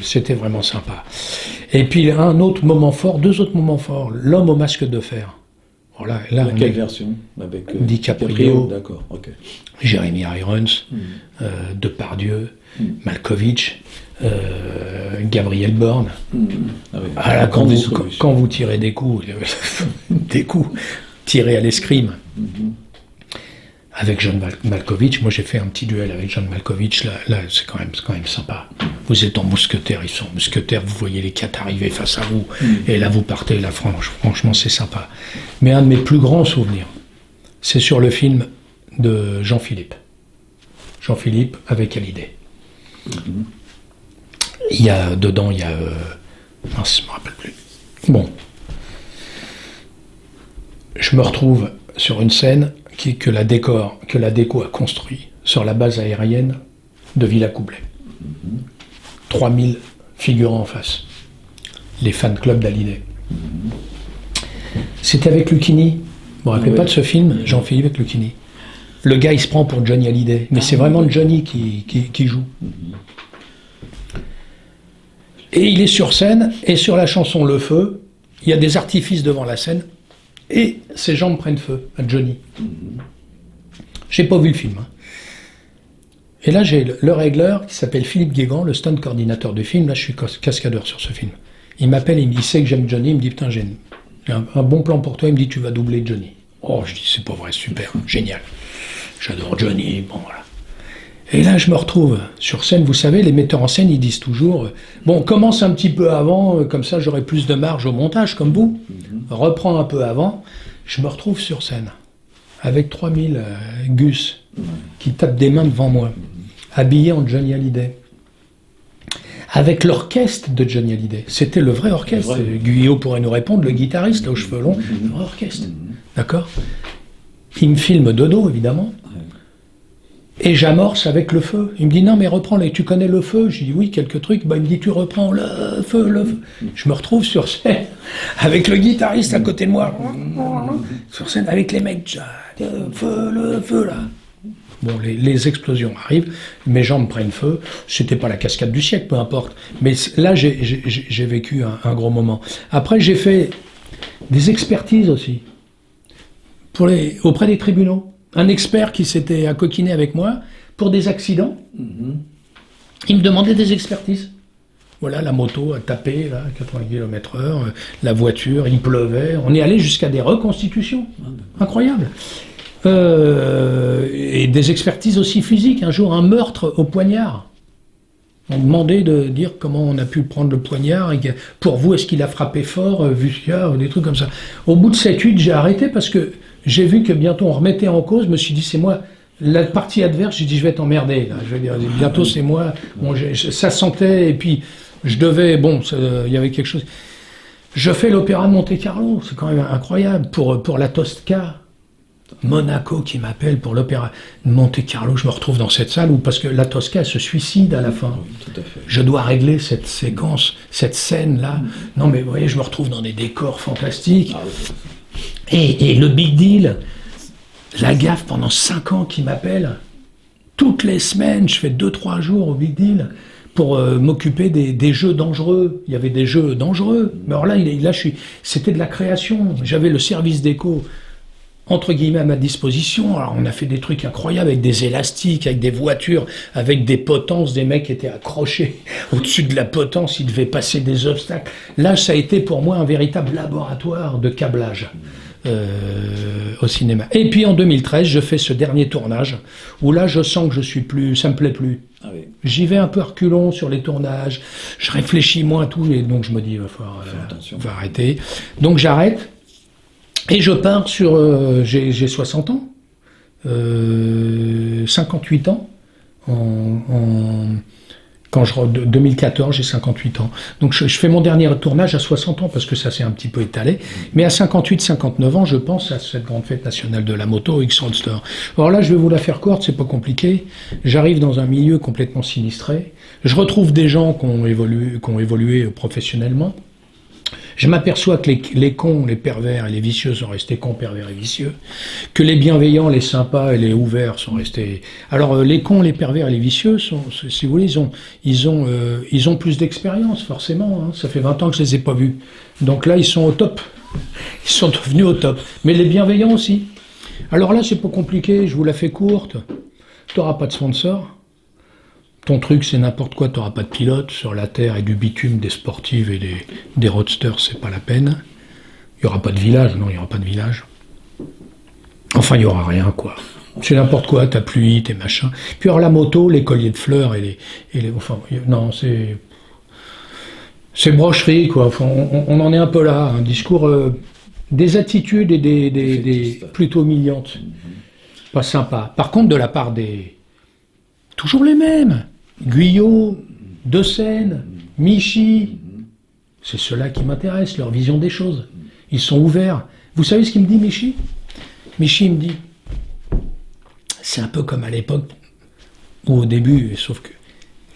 c'était vraiment sympa. Et puis un autre moment fort, deux autres moments forts. L'homme au masque de fer. Voilà, là, quelle version avec DiCaprio, d'accord, ok. Jeremy Irons, Depardieu, Malkovich, Gabriel Byrne. Ah oui. Ah là, quand vous tirez des coups, tirés à l'escrime. Avec John Malkovich, moi j'ai fait un petit duel avec John Malkovich, là c'est quand même sympa. Vous êtes en mousquetaire, ils sont en mousquetaire, vous voyez les quatre arriver face à vous, et là vous partez, là franchement c'est sympa. Mais un de mes plus grands souvenirs, c'est sur le film de Jean-Philippe. Jean-Philippe avec Hallyday. Dedans, il y a... mince, je me rappelle plus. Bon. Je me retrouve sur une scène que la déco a construit sur la base aérienne de Villacoublay. 3000 figurants en face. Les fan clubs d'Hallyday. C'était avec Lucchini. Vous vous rappelez pas de ce film, Jean-Philippe avec Lucchini? Le gars, il se prend pour Johnny Hallyday, mais c'est vraiment Johnny qui joue. Et il est sur scène, et sur la chanson Le Feu, il y a des artifices devant la scène, et ses jambes prennent feu à Johnny. J'ai pas vu le film. Et là, j'ai le régleur qui s'appelle Philippe Guégan, le stunt coordinateur du film. Là, je suis cascadeur sur ce film. Il m'appelle, il sait que j'aime Johnny, il me dit, putain, j'ai un bon plan pour toi. Il me dit, tu vas doubler Johnny. Oh, je dis, c'est pas vrai, super, génial. J'adore Johnny, bon, voilà. Et là, je me retrouve sur scène. Vous savez, les metteurs en scène, ils disent toujours, bon, commence un petit peu avant, comme ça, j'aurai plus de marge au montage, comme vous. Reprends un peu avant. Je me retrouve sur scène, avec 3000 gus qui tapent des mains devant moi, habillés en Johnny Hallyday. Avec l'orchestre de Johnny Hallyday. C'était le vrai orchestre. Guyot pourrait nous répondre, le guitariste, là aux cheveux longs, le vrai orchestre. D'accord? Il me filme de dos, évidemment. Et j'amorce avec Le Feu. Il me dit, non, mais reprends-les. Tu connais Le Feu? Je dis, oui, quelques trucs. Bah, il me dit, tu reprends Le Feu, Le Feu. Je me retrouve sur scène avec le guitariste à côté de moi. Sur scène avec les mecs. Le feu, là. Bon, les explosions arrivent, mes jambes prennent feu. C'était pas la cascade du siècle, peu importe. Mais là, j'ai vécu un gros moment. Après, j'ai fait des expertises aussi. Auprès des tribunaux. Un expert qui s'était accoquiné avec moi pour des accidents. Il me demandait des expertises. Voilà, la moto a tapé, là, 80 km/h, la voiture, il pleuvait. On est allé jusqu'à des reconstitutions. Incroyable. Et des expertises aussi physiques. Un jour, un meurtre au poignard. On demandait de dire comment on a pu prendre le poignard. Et pour vous, est-ce qu'il a frappé fort, vu qu'il y a, ou des trucs comme ça. Au bout de 7-8, j'ai arrêté parce que j'ai vu que bientôt on remettait en cause. Je me suis dit, c'est moi, la partie adverse, j'ai dit, je vais t'emmerder. Là. Je vais dire, bientôt c'est moi. Bon, ça sentait, et puis je devais, il y avait quelque chose. Je fais l'opéra de Monte-Carlo, c'est quand même incroyable, pour la Tosca. Monaco qui m'appelle pour l'opéra de Monte-Carlo, je me retrouve dans cette salle parce que la Tosca elle se suicide à la fin. Oui, tout à fait. Je dois régler cette séquence, cette scène-là. Non mais vous voyez, je me retrouve dans des décors fantastiques. Et le big deal, la gaffe pendant 5 ans qui m'appelle, toutes les semaines, je fais 2-3 jours au big deal pour m'occuper des jeux dangereux. Il y avait des jeux dangereux. Mais alors là, c'était de la création. J'avais le service déco entre guillemets à ma disposition. Alors on a fait des trucs incroyables avec des élastiques, avec des voitures, avec des potences, des mecs qui étaient accrochés au-dessus de la potence, ils devaient passer des obstacles. Là, ça a été pour moi un véritable laboratoire de câblage au cinéma. Et puis en 2013, je fais ce dernier tournage où là, je sens que ça me plaît plus. Ah oui. J'y vais un peu reculons sur les tournages, je réfléchis moins à tout, et donc je me dis, il va falloir arrêter. Donc j'arrête. Et je pars sur... j'ai 60 ans, 58 ans, quand 2014, j'ai 58 ans. Donc je fais mon dernier tournage à 60 ans, parce que ça s'est un petit peu étalé, mais à 58-59 ans, je pense à cette grande fête nationale de la moto, X-Roadster. Alors là, je vais vous la faire courte, c'est pas compliqué. J'arrive dans un milieu complètement sinistré, je retrouve des gens qui ont évolué professionnellement. Je m'aperçois que les cons, les pervers et les vicieux sont restés cons, pervers et vicieux, que les bienveillants, les sympas et les ouverts sont restés... Alors les cons, les pervers et les vicieux, si vous voulez, ils ont plus d'expérience, forcément. Hein. Ça fait 20 ans que je les ai pas vus. Donc là, ils sont au top. Ils sont devenus au top. Mais les bienveillants aussi. Alors là, c'est pas compliqué, je vous la fais courte. Tu n'auras pas de sponsor. Ton truc, c'est n'importe quoi, tu n'auras pas de pilote. Sur la terre et du bitume, des sportives et des roadsters, c'est pas la peine. Il n'y aura pas de village, non, il n'y aura pas de village. Enfin, il n'y aura rien, quoi. C'est n'importe quoi, ta pluie, tes machins. Puis alors la moto, les colliers de fleurs et les enfin, non, c'est brocherie, quoi. Enfin, on en est un peu là. Un discours, des attitudes et des plutôt humiliantes. Pas sympa. Par contre, de la part des... Toujours les mêmes. Guyot, De Seine, Michi. C'est ceux-là qui m'intéressent, leur vision des choses. Ils sont ouverts. Vous savez ce qu'il me dit, Michi? Michi, il me dit, c'est un peu comme à l'époque, ou au début, sauf que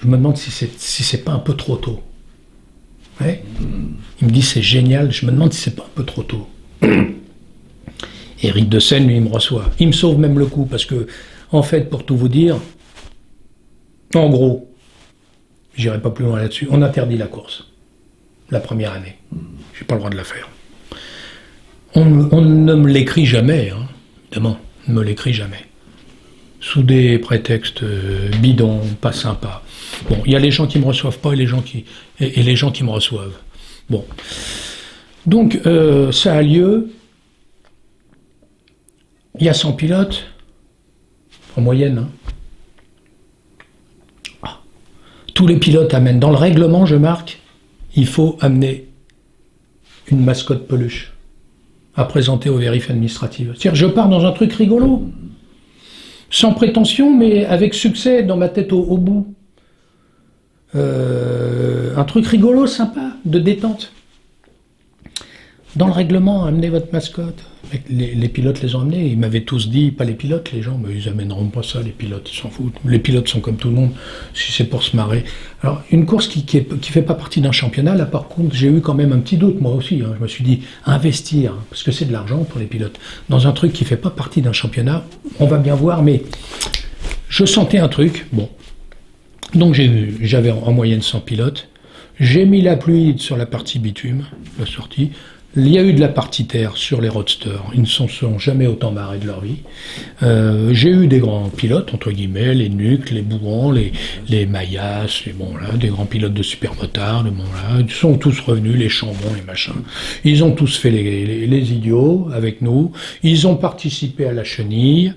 je me demande si c'est pas un peu trop tôt. Ouais. Il me dit, c'est génial, je me demande si c'est pas un peu trop tôt. Éric De Seine, lui, il me reçoit. Il me sauve même le coup, parce que, en fait, pour tout vous dire, en gros, j'irai pas plus loin là-dessus, on interdit la course, la première année. J'ai pas le droit de la faire. On ne me l'écrit jamais, hein, évidemment, on ne me l'écrit jamais. Sous des prétextes bidons, pas sympas. Bon, il y a les gens qui me reçoivent pas et les gens qui me reçoivent. Bon. Donc, ça a lieu. Il y a 100 pilotes, en moyenne. Hein. Tous les pilotes amènent. Dans le règlement, je marque, il faut amener une mascotte peluche à présenter aux vérifs administratives. C'est-à-dire, je pars dans un truc rigolo, sans prétention, mais avec succès dans ma tête au bout. Un truc rigolo, sympa, de détente. Dans le règlement, amenez votre mascotte. Les pilotes les ont amenés. Ils m'avaient tous dit, pas les pilotes, les gens, mais ils amèneront pas ça, les pilotes, ils s'en foutent. Les pilotes sont comme tout le monde, si c'est pour se marrer. Alors, une course qui fait pas partie d'un championnat, là, par contre, j'ai eu quand même un petit doute, moi aussi. Hein. Je me suis dit, investir, parce que c'est de l'argent pour les pilotes, dans un truc qui fait pas partie d'un championnat, on va bien voir, mais je sentais un truc, bon. Donc, j'avais en moyenne 100 pilotes. J'ai mis la pluie sur la partie bitume, la sortie. Il y a eu de la partie terre sur les roadsters. Ils ne se sont jamais autant marrés de leur vie. J'ai eu des grands pilotes, entre guillemets, les Nucs, les Bourrons, les Maillas, des grands pilotes de supermotards, ils sont tous revenus, les Chambons, les machins. Ils ont tous fait les idiots avec nous. Ils ont participé à la chenille.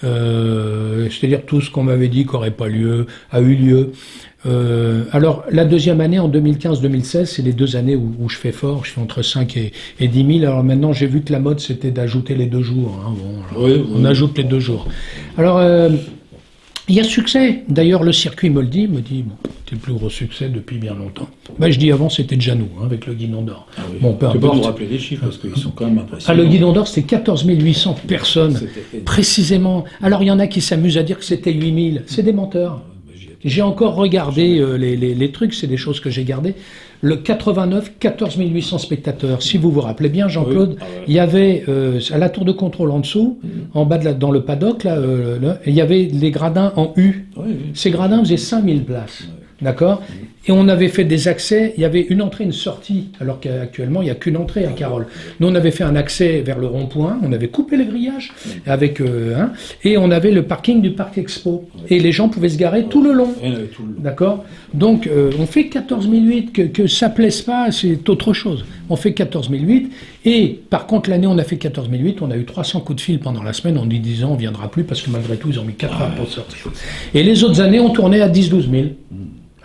C'est-à-dire tout ce qu'on m'avait dit qu'aurait pas lieu, a eu lieu. Alors, la deuxième année, en 2015-2016, c'est les 2 années où je fais fort, je fais entre 5 et 10 000. Alors maintenant, j'ai vu que la mode, c'était d'ajouter les 2 jours. Hein. Bon, alors, on ajoute les 2 jours. Alors, il y a succès. D'ailleurs, le circuit me dit, bon, c'est le plus gros succès depuis bien longtemps. Ben, je dis avant, c'était déjà nous, hein, avec le Guidon d'Or. Ah oui. Bon, peu tu importe. peux nous rappeler les chiffres, parce qu'ils sont quand même impressionnants. Ah, le Guidon d'Or, c'était 14 800 personnes, précisément. Alors, il y en a qui s'amusent à dire que c'était 8 000. C'est des menteurs. J'ai encore regardé les trucs, c'est des choses que j'ai gardées. Le 89, 14 800 spectateurs. Si vous vous rappelez bien, Jean-Claude, il y avait à la tour de contrôle en dessous, en bas dans le paddock, là, il y avait les gradins en U. Ces gradins faisaient 5000 places. D'accord? Et on avait fait des accès, il y avait une entrée, une sortie, alors qu'actuellement, il n'y a qu'une entrée à Carole. Nous, on avait fait un accès vers le rond-point, on avait coupé les grillages, avec, et on avait le parking du Parc Expo. Et les gens pouvaient se garer tout le long. D'accord? Donc, on fait 14 008, que ça ne plaise pas, c'est autre chose. On fait 14 008, et par contre, l'année où on a fait 14 008, on a eu 300 coups de fil pendant la semaine en nous disant on ne viendra plus, parce que malgré tout, ils ont mis 4 heures pour sortir. Et les autres années, on tournait à 10-12 000.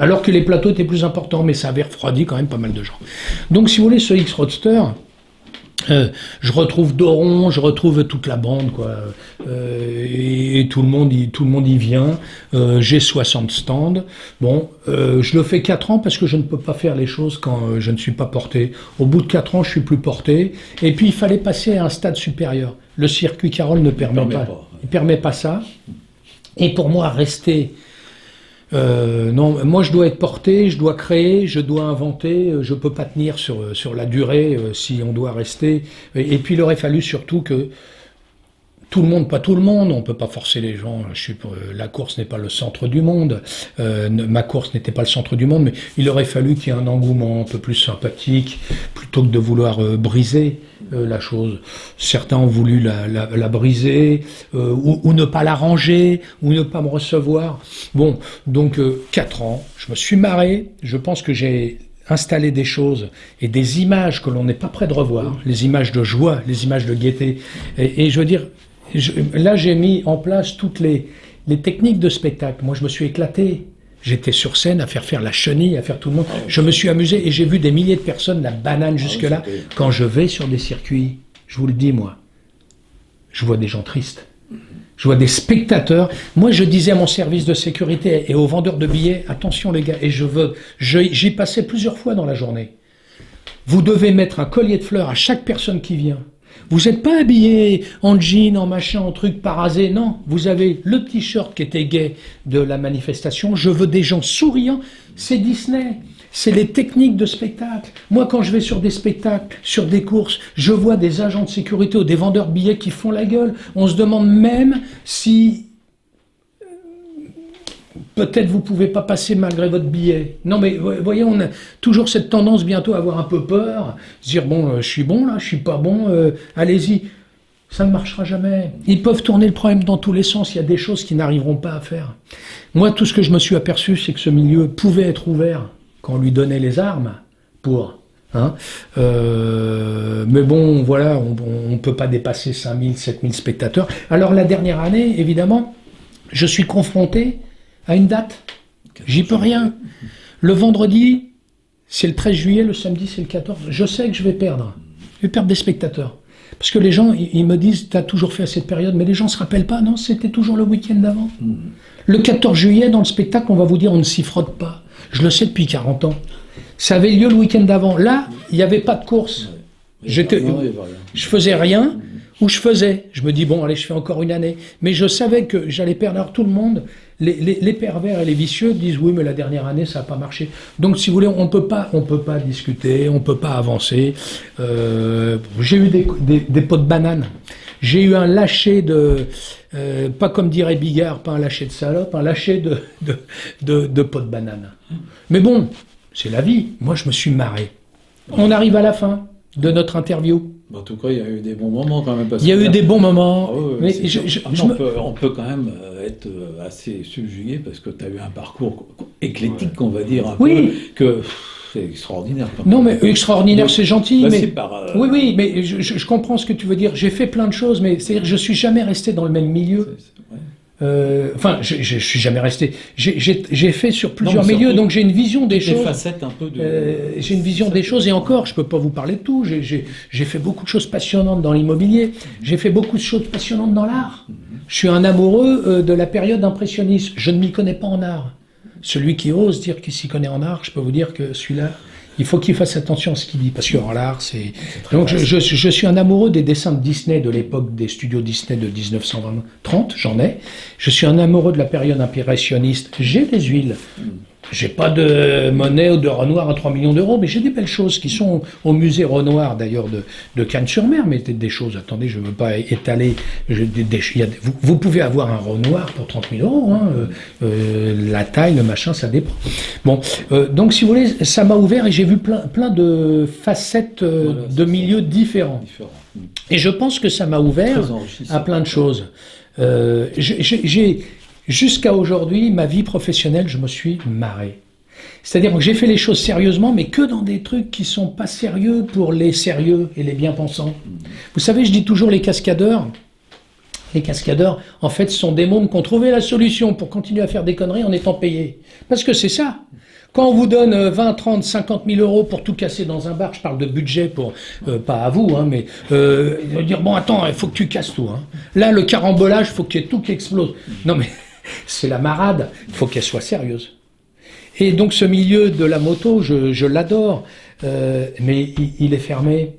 Alors que les plateaux étaient plus importants, mais ça avait refroidi quand même pas mal de gens. Donc si vous voulez, ce X-Roadster, je retrouve Doron, je retrouve toute la bande, quoi, et tout le monde y vient. J'ai 60 stands. Bon, je le fais 4 ans parce que je ne peux pas faire les choses quand je ne suis pas porté. Au bout de 4 ans, je suis plus porté. Et puis il fallait passer à un stade supérieur. Le circuit Carole ne permet pas. Il permet pas ça. Et pour moi, rester Non, moi je dois être porté, je dois créer, je dois inventer, je peux pas tenir sur la durée si on doit rester. Et puis il aurait fallu surtout que tout le monde, pas tout le monde, on peut pas forcer les gens. La course n'est pas le centre du monde, ma course n'était pas le centre du monde, mais il aurait fallu qu'il y ait un engouement un peu plus sympathique, plutôt que de vouloir briser la chose. Certains ont voulu la briser, ou ne pas la ranger, ou ne pas me recevoir. Bon, donc 4 ans, je me suis marré, je pense que j'ai installé des choses et des images que l'on n'est pas prêt de revoir, les images de joie, les images de gaieté, et je veux dire, là, j'ai mis en place toutes les techniques de spectacle. Moi, je me suis éclaté. J'étais sur scène à faire la chenille, à faire tout le monde. Je me suis amusé et j'ai vu des milliers de personnes, la banane jusque-là. Quand je vais sur des circuits, je vous le dis, moi, je vois des gens tristes. Je vois des spectateurs. Moi, je disais à mon service de sécurité et aux vendeurs de billets, attention les gars, et j'y passais plusieurs fois dans la journée. Vous devez mettre un collier de fleurs à chaque personne qui vient. Vous n'êtes pas habillé en jean, en machin, en truc parasé, non. Vous avez le t-shirt qui était gai de la manifestation. Je veux des gens souriants. C'est Disney. C'est les techniques de spectacle. Moi, quand je vais sur des spectacles, sur des courses, je vois des agents de sécurité ou des vendeurs de billets qui font la gueule. On se demande même si peut-être vous pouvez pas passer malgré votre billet. Non mais voyez, on a toujours cette tendance bientôt à avoir un peu peur, se dire bon, je suis bon là, je suis pas bon, allez-y. Ça ne marchera jamais. Ils peuvent tourner le problème dans tous les sens, il y a des choses qu'ils n'arriveront pas à faire. Moi, tout ce que je me suis aperçu, c'est que ce milieu pouvait être ouvert quand on lui donnait les armes pour... mais bon, voilà, on ne peut pas dépasser 5000, 7000 spectateurs. Alors la dernière année, évidemment, je suis confronté à une date. J'y peux rien. Le vendredi, c'est le 13 juillet, le samedi, c'est le 14. Je sais que je vais perdre. Je vais perdre des spectateurs. Parce que les gens, ils me disent, t'as toujours fait à cette période, mais les gens ne se rappellent pas. Non, c'était toujours le week-end d'avant. Le 14 juillet, dans le spectacle, on va vous dire, on ne s'y frotte pas. Je le sais depuis 40 ans. Ça avait lieu le week-end d'avant. Là, il n'y avait pas de course. Je faisais rien, ou je faisais. Je me dis, bon, allez, je fais encore une année. Mais je savais que j'allais perdre. Alors tout le monde, les pervers et les vicieux disent, oui, mais la dernière année, ça n'a pas marché. Donc, si vous voulez, on peut pas discuter, on ne peut pas avancer. J'ai eu des pots de banane. J'ai eu un lâcher de... pas comme dirait Bigard, pas un lâcher de salope, un lâcher de pots de banane. Mais bon, c'est la vie. Moi, je me suis marré. On arrive à la fin de notre interview. En tout cas, il y a eu des bons moments quand même. Il y a eu des bons moments. Ah ouais, mais on peut quand même être assez subjugué parce que tu as eu un parcours éclectique, on va dire, un peu, que c'est extraordinaire. Non, mais extraordinaire, c'est gentil. Mais... Oui, mais je comprends ce que tu veux dire. J'ai fait plein de choses, mais c'est-à-dire que je ne suis jamais resté dans le même milieu. Enfin, je suis jamais resté. J'ai fait sur plusieurs milieux, donc j'ai une vision des choses. Facettes un peu j'ai une vision des choses, et encore, je peux pas vous parler de tout. J'ai fait beaucoup de choses passionnantes dans l'immobilier. J'ai fait beaucoup de choses passionnantes dans l'art. Je suis un amoureux de la période impressionniste. Je ne m'y connais pas en art. Celui qui ose dire qu'il s'y connaît en art, je peux vous dire que celui-là, il faut qu'il fasse attention à ce qu'il dit, parce que l'art, c'est... Donc je suis un amoureux des dessins de Disney, de l'époque des studios Disney de 1930, j'en ai. Je suis un amoureux de la période impressionniste. J'ai des huiles. J'ai pas de monnaie ou de Renoir à 3 millions d'euros, mais j'ai des belles choses qui sont au musée Renoir, d'ailleurs, de Cannes-sur-Mer, mais des choses, attendez, je ne veux pas étaler, vous pouvez avoir un Renoir pour 30 000 euros, hein, la taille, le machin, ça dépend. Bon, donc si vous voulez, ça m'a ouvert et j'ai vu plein de facettes de milieux différents. Et je pense que ça m'a ouvert à plein de choses. Jusqu'à aujourd'hui, ma vie professionnelle, je me suis marré. C'est-à-dire que j'ai fait les choses sérieusement, mais que dans des trucs qui sont pas sérieux pour les sérieux et les bien-pensants. Vous savez, je dis toujours les cascadeurs, en fait, sont des mômes qui ont trouvé la solution pour continuer à faire des conneries en étant payés. Parce que c'est ça. Quand on vous donne 20, 30, 50 000 euros pour tout casser dans un bar, je parle de budget pour, pas à vous, hein, mais dire, bon, attends, il faut que tu casses tout. Hein. Là, le carambolage, il faut qu'il y ait tout qui explose. Non, mais c'est la marade, il faut qu'elle soit sérieuse. Et donc, ce milieu de la moto, je l'adore, mais il est fermé.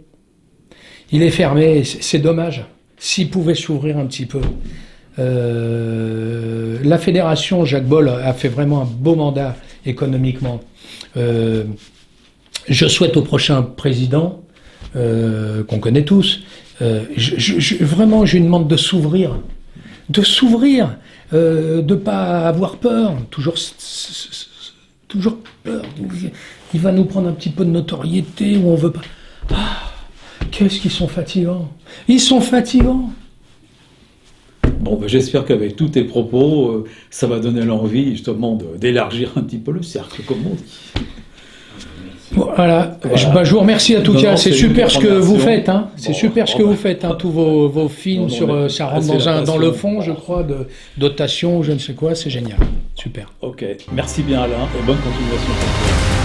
Il est fermé, c'est dommage. S'il pouvait s'ouvrir un petit peu. La fédération, Jacques Boll, a fait vraiment un beau mandat économiquement. Je souhaite au prochain président, qu'on connaît tous, vraiment, je lui demande de s'ouvrir, de pas avoir peur, toujours peur. Il va nous prendre un petit peu de notoriété où on veut pas. Ah, qu'est-ce qu'ils sont fatigants. Ils sont fatigants. Bon, ben, j'espère qu'avec tous tes propos, ça va donner l'envie justement d'élargir un petit peu le cercle, comme on dit. Voilà. Je vous remercie à tout cas. C'est super ce que vous faites. Hein. C'est super ce que vous faites. Hein. Tous vos films ça rentre dans le fond, je crois, de dotation, je ne sais quoi. C'est génial. Super. Ok. Merci bien Alain et bonne continuation.